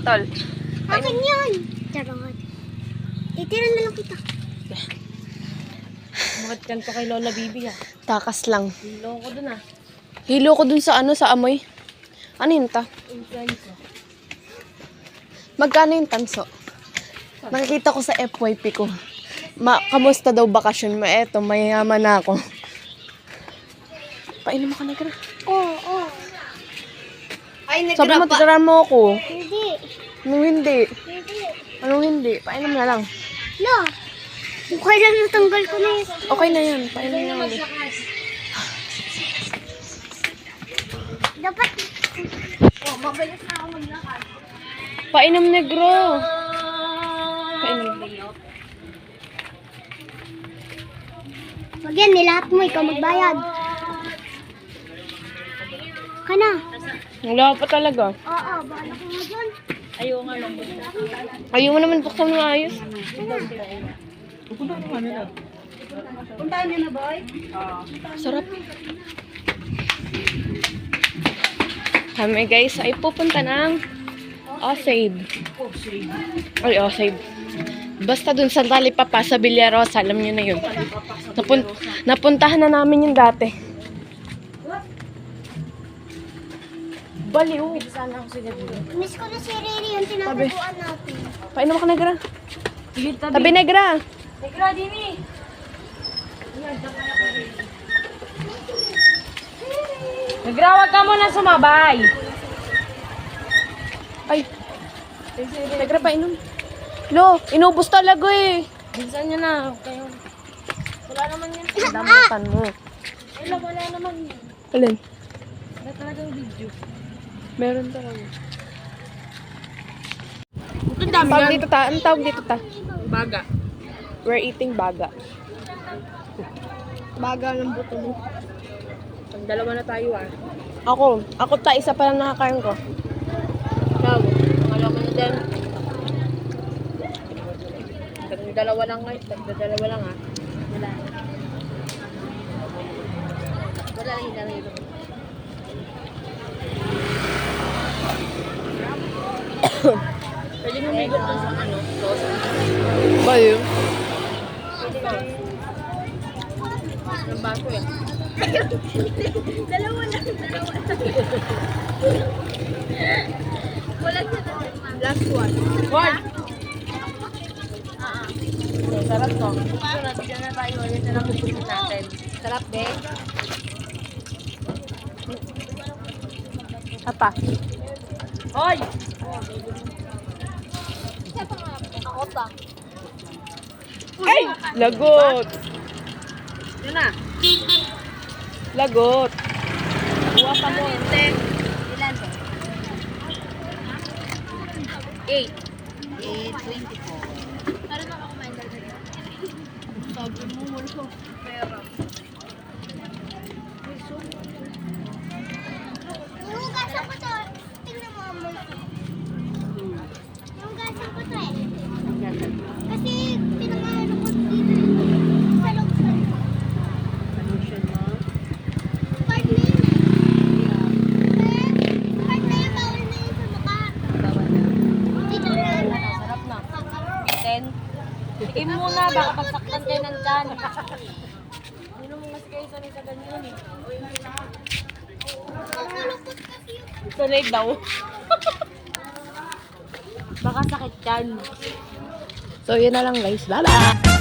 tol. Akin yun. Charot. Titira na lang kita. Bakit yan pa kay Lola Bibi ha? Takas lang. Hilo ko dun ah. Hilo ko dun sa sa amoy. Ano yun ta? Magkano yung tanso? Nakikita ko sa FYP ko. Kamusta daw bakasyon mo? Eto, mayaman na ako. Painom ka na ka na. Oo. Ay, Sabi mo, titaran mo ako. Hindi. Anong hindi? Hindi. Anong hindi? Painom na lang. No. Mukha lang natanggal ko na yun. Okay na yan. Painom na lang. Dapat. Mabilis na ako maglakad. Painom negro. Painom. Wag yan, nilahat mo. Ikaw magbayad. Kana. Wala pa talaga. Oo, bahala ko mo dyan. Ayaw nga lang. Ayaw mo naman buksan mo ayos. Puntahan niyo na, boy? Sarap. Kami guys ay pupunta ng Osave. Ay, Osave. Basta dun sa Talipapa sa Villarosa, alam niyo na yun. Napuntahan na namin yung dati. Baliw. Sana ako sila dito. Miss ko na si Riri yung tinataguan natin. Painom ka negra. Tabi negra. Negra, Dini! Negra, wag ka muna sumabay! Ay. Negra painom. Lo, inubos talaga eh. Binsan nyo na. Okay. Wala naman yan. Damutan mo. Wala naman yan. Alin? Wala talagang video. Meron talaga. Ang dami Tawag yan. dito ta. Ang tawag dito ta. Baga. We're eating baga. Baga ng buto mo. Dalawa na tayo ah. Ako ta, isa pa lang nakakain ko. Ikaw, pangalawa mo na din. Dalawa lang nga. Dalawa lang ah. Wala. Wala lang hinarilo. Pwede mo migot dun sa ano? Sauce. Baliw. Pwede ka. Ng baso eh. Dalawa lang. Wala siya. Last one. One! Sarap to. So, nabigyan na tayo ulit na lang gusto natin. Sarap din. Apa? Hoy! Ako pa. Ay! Lagot! Yun na. Lagot! Buwa pa mo. Ilan to? 8. 8.24. Para na ako kumain dito. Sabi mo wala. Pera. Yung hugasan ko to. Tingnan mo mo. Yung hugasan ko to eh. Kasi pinakaano ko dito sa loob sa Solution mo. part na yun eh. Part na yun, bawal na yun sa mukha. Bawal na. Dito na. Sarap na. 10. Tikim muna, baka pagsaktan kayo ng dyan. Ano mo kasi kayo sanay sa ganyan eh. Ang malukot kasi yun. Sanay daw. Baka sakit yan. So, yun na lang guys. Bye-bye!